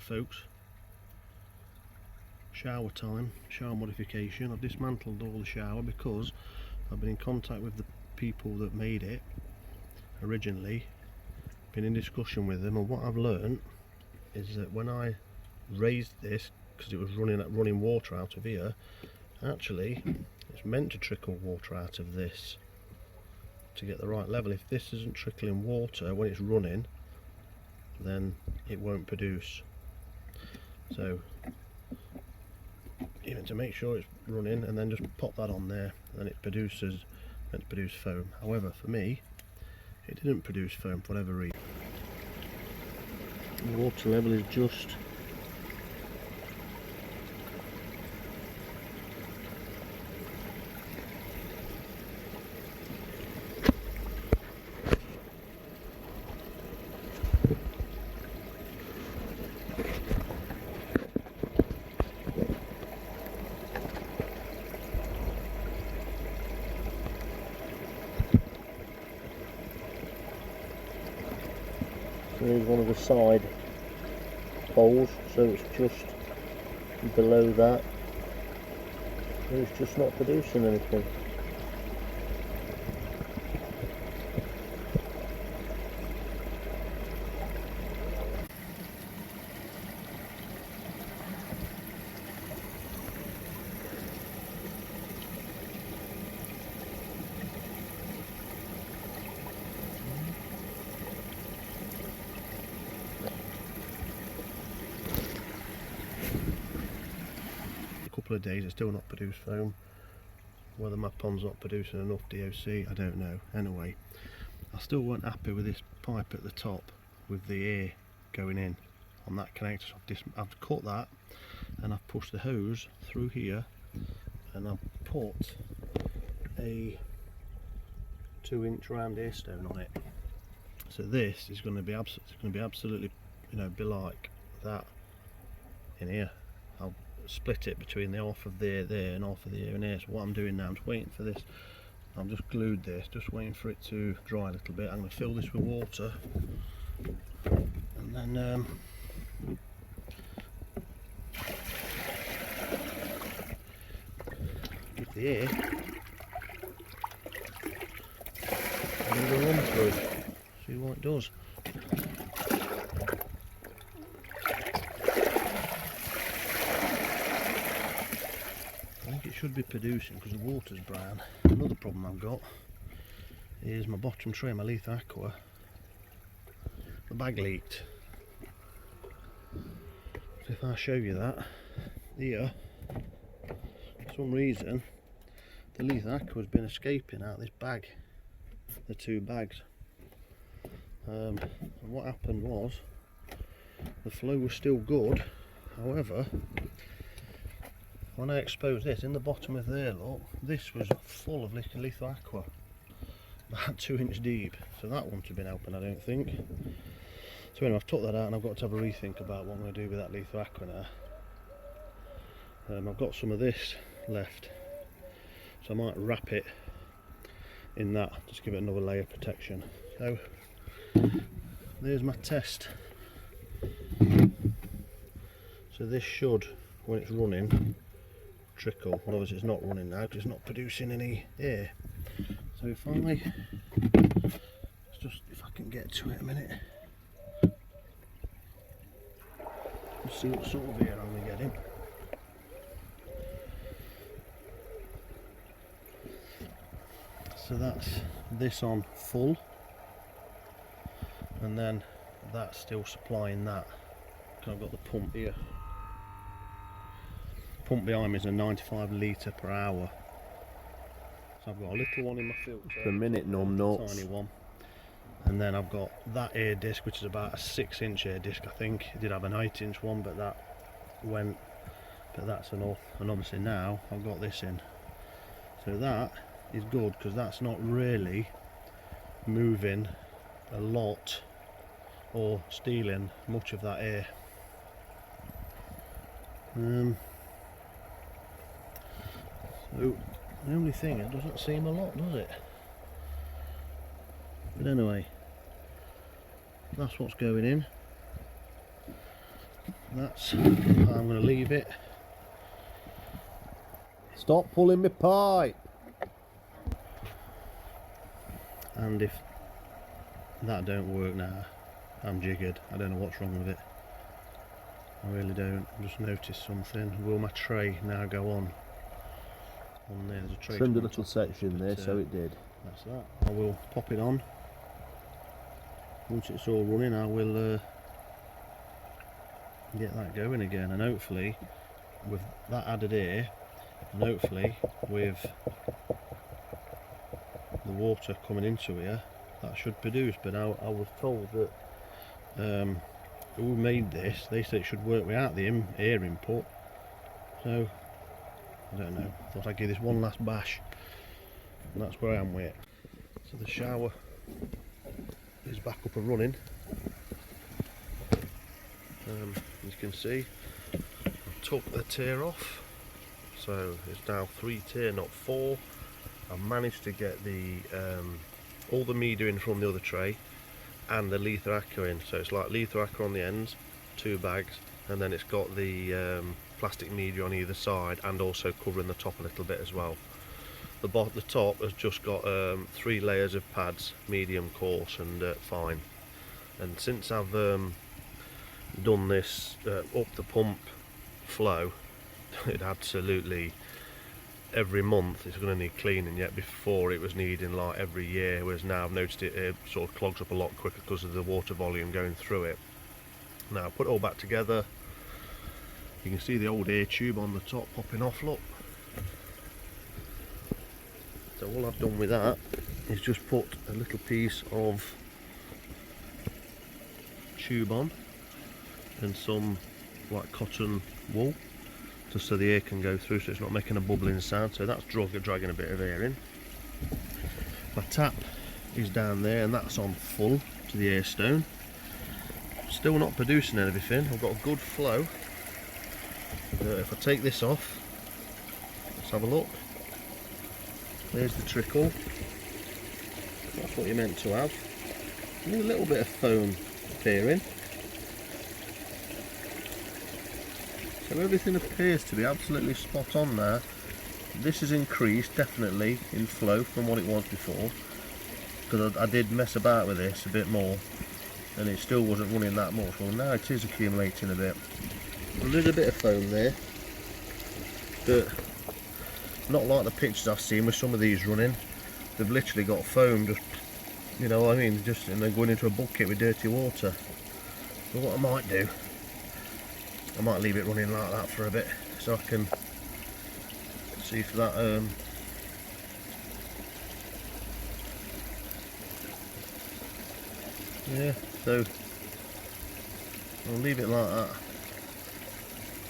Right folks, shower time, shower modification. I've dismantled all the shower because I've been in contact with the people that made it originally, been in discussion with them, and what I've learned is that when I raised this, because it was running water out of here, actually it's meant to trickle water out of this to get the right level. If this isn't trickling water when it's running, then it won't produce. So even to make sure it's running, and then just pop that on there, and it produces, meant to produce foam. However, for me, it didn't produce foam for whatever reason. The water level is just there's one of the side holes, so it's just below that, and it's just not producing anything. Of days it's still not produced foam. Whether my pond's not producing enough DOC, I don't know. Anyway, I still weren't happy with this pipe at the top with the air going in on that connector, so I've cut that and I've pushed the hose through here, and I've put a 2-inch round air stone on it. So this is going to be absolutely, you know, be like that in here. I'll split it between the half of there and half of the here and there. So what I'm doing now, I'm just waiting for this. I'm just glued this, just waiting for it to dry a little bit. I'm going to fill this with water, and then give the air a little run through, see what it does. It should be producing because the water's brown. Another problem I've got is my bottom tray, my Letha Aqua, the bag leaked. So if I show you that here, for some reason the Letha Aqua has been escaping out of this bag, the 2 bags. And what happened was the flow was still good, however when I exposed this, in the bottom of there, look, this was full of Letha Aqua, about 2 inch deep, so that wouldn't have been helping, I don't think. So anyway, I've took that out and I've got to have a rethink about what I'm going to do with that Letha Aqua now. I've got some of this left, so I might wrap it in that, just give it another layer of protection. So there's my test. So this should, when it's running, trickle. Well, obviously it's not running now because it's not producing any air. So if I can get to it a minute, let's see what sort of air I'm getting. So that's this on full, and then that's still supplying that. I've got the pump here. Pump behind me is a 95 litre per hour. So I've got a little one in my filter, per minute numb nuts, tiny one, and then I've got that air disc, which is about a 6-inch air disc. I think it did have an 8-inch one, but that went, but that's enough. And obviously now I've got this in, so that is good because that's not really moving a lot or stealing much of that air. So the only thing, it doesn't seem a lot, does it? But anyway, that's what's going in. That's how I'm going to leave it. Stop pulling my pipe! And if that don't work now, I'm jiggered. I don't know what's wrong with it. I really don't. I just noticed something. Will my tray now go on? On there, there's a tray. Trimmed a little section there, so it did. That's that. I will pop it on. Once it's all running, I will get that going again, and hopefully, with that added air, and hopefully with the water coming into here, that should produce. But I was told that who made this, they said it should work without the air input, so I don't know. Thought I'd give this one last bash, and that's where I am with it. So the shower is back up and running. As you can see, I took the tier off, so it's now 3 tier, not 4. I've managed to get the all the media in from the other tray and the Letha Aqua in, so it's like Letha Aqua on the ends, 2 bags, and then it's got the plastic media on either side and also covering the top a little bit as well. The top has just got 3 layers of pads, medium, coarse and fine. And since I've done this up the pump flow, it absolutely every month it's going to need cleaning, yet before it was needing like every year, whereas now I've noticed it sort of clogs up a lot quicker because of the water volume going through it. Now I put it all back together. You can see the old air tube on the top popping off, look. So all I've done with that is just put a little piece of tube on and some like cotton wool, just so the air can go through, so it's not making a bubbling sound. So that's dragging a bit of air in. My tap is down there and that's on full to the air stone. Still not producing anything. I've got a good flow. If I take this off, let's have a look. There's the trickle. That's what you're meant to have. A little bit of foam appearing. So everything appears to be absolutely spot on there. This has increased definitely in flow from what it was before, because I did mess about with this a bit more and it still wasn't running that much. Well, now it is accumulating a bit. There's a bit of foam there, but not like the pictures I've seen with some of these running. They've literally got foam just, you know what I mean, just, and they're going into a bucket with dirty water. So what I might do, I might leave it running like that for a bit, so I can see if that yeah, so I'll leave it like that,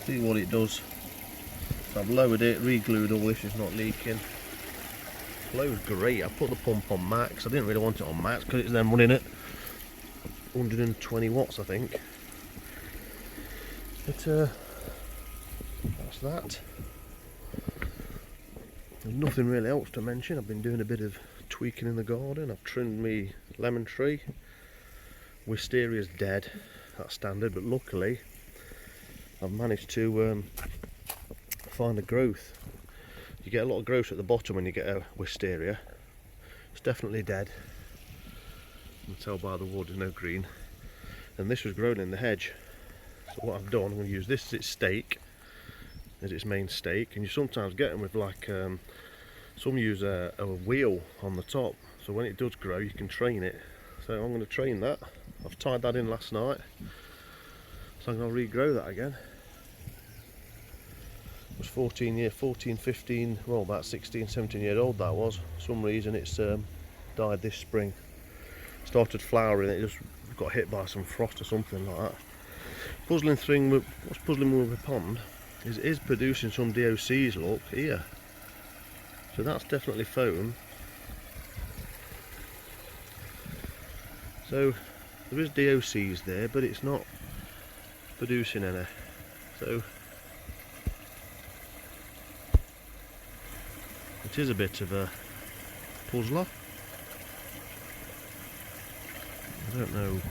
see what it does. So I've lowered it, re-glued all this, it's not leaking. Flow's great. I put the pump on max. I didn't really want it on max because it's then running at 120 watts I think. But that's that. There's nothing really else to mention. I've been doing a bit of tweaking in the garden. I've trimmed my lemon tree. Wisteria's dead, that's standard, but luckily I've managed to find a growth. You get a lot of growth at the bottom when you get a wisteria. It's definitely dead. You can tell by the wood there's no green. And this was grown in the hedge. So what I've done, I'm going to use this as its stake, as its main stake. And you sometimes get them with like, some use a wheel on the top. So when it does grow, you can train it. So I'm going to train that. I've tied that in last night. So I'm going to regrow that again. It was 14, 15, well about 16, 17 years old that was. For some reason it's died this spring. Started flowering, it just got hit by some frost or something like that. What's puzzling me with the pond is it is producing some DOCs, look, here. So that's definitely foam. So there is DOCs there, but it's not producing any. So it is a bit of a puzzler. I don't know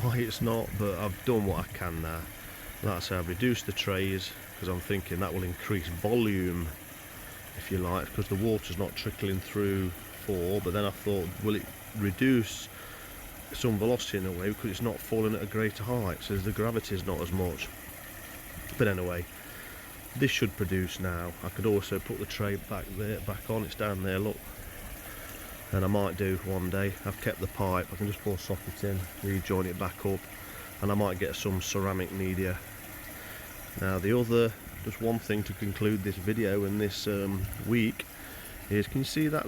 why it's not, but I've done what I can now. That's how I've reduced the trays, because I'm thinking that will increase volume, if you like, because the water's not trickling through 4. But then I thought, will it reduce some velocity in a way because it's not falling at a greater height, so the gravity is not as much. But anyway, this should produce now. I could also put the tray back on. It's down there, look. And I might do one day. I've kept the pipe. I can just pull a socket in, rejoin it back up, and I might get some ceramic media. Now the other, just one thing to conclude this video and this week is, can you see that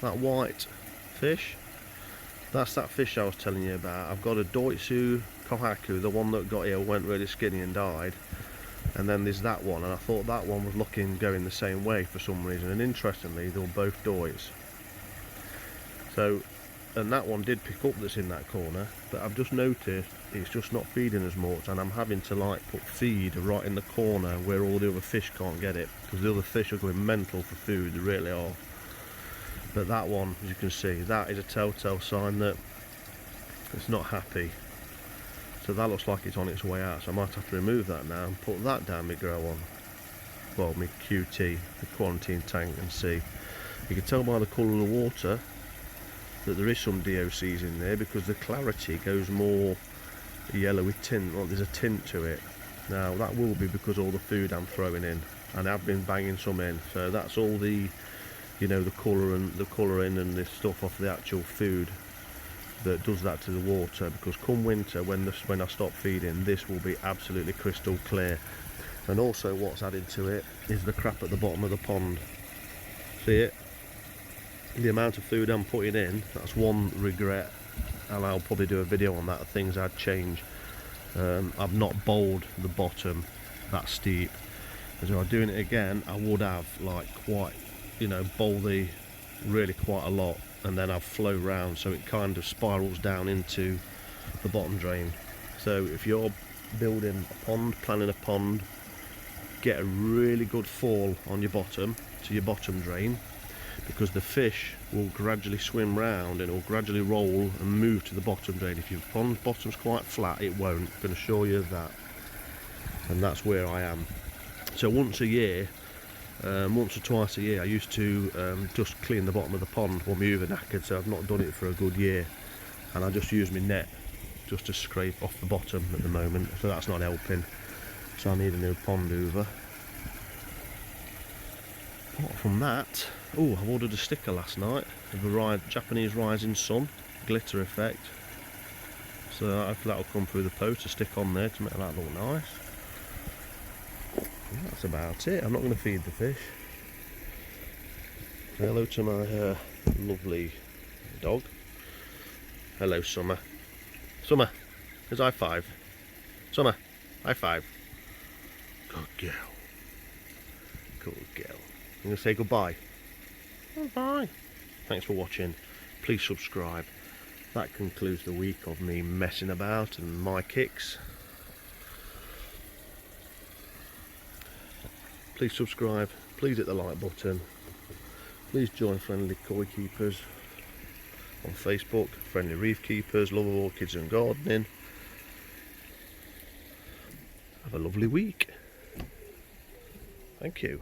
white fish? That's that fish I was telling you about. I've got a Doitsu Kohaku, the one that got ill, went really skinny and died. And then there's that one, and I thought that one was going the same way for some reason. And interestingly, they were both Doits. So, and that one did pick up that's in that corner, but I've just noticed it's just not feeding as much, and I'm having to like put feed right in the corner where all the other fish can't get it, because the other fish are going mental for food, they really are. But that one, as you can see, that is a telltale sign that it's not happy. So that looks like it's on its way out, so I might have to remove that now and put that down my grow on. Well, my QT, the quarantine tank, and see. You can tell by the colour of the water that there is some DOCs in there, because the clarity goes more yellowy tint, well, there's a tint to it. Now that will be because all the food I'm throwing in, and I've been banging some in, so that's all the, you know, the colouring and this stuff off the actual food that does that to the water. Because come winter, when I stop feeding, this will be absolutely crystal clear. And also what's added to it is the crap at the bottom of the pond. See it? The amount of food I'm putting in, that's one regret, and I'll probably do a video on that, things I'd change. I've not bowled the bottom that steep, as if I was doing it again I would have like quite, you know, bowl really quite a lot, and then I've flow round so it kind of spirals down into the bottom drain. So if you're building a pond, planning a pond, get a really good fall on your bottom to your bottom drain, because the fish will gradually swim round and it will gradually roll and move to the bottom drain. If your pond bottom's quite flat, it won't, I can assure you of that. And that's where I am. So once a year, once or twice a year, I used to just clean the bottom of the pond when my hoover knackered, so I've not done it for a good year, and I just use my net just to scrape off the bottom at the moment, so that's not helping, so I need a new pond hoover. Apart from that, oh, I ordered a sticker last night of a Japanese rising sun glitter effect, so hopefully that'll come through the post to stick on there to make that look nice. And that's about it. I'm not going to feed the fish. Say hello to my lovely dog. Hello, Summer. Summer, here's high five. Summer, high five. Good girl. Good girl. I'm going to say goodbye. Bye. Thanks for watching. Please subscribe. That concludes the week of me messing about and my kicks. Please subscribe. Please hit the like button. Please join Friendly Koi Keepers on Facebook. Friendly Reef Keepers. Love of Orchids and Gardening. Have a lovely week. Thank you.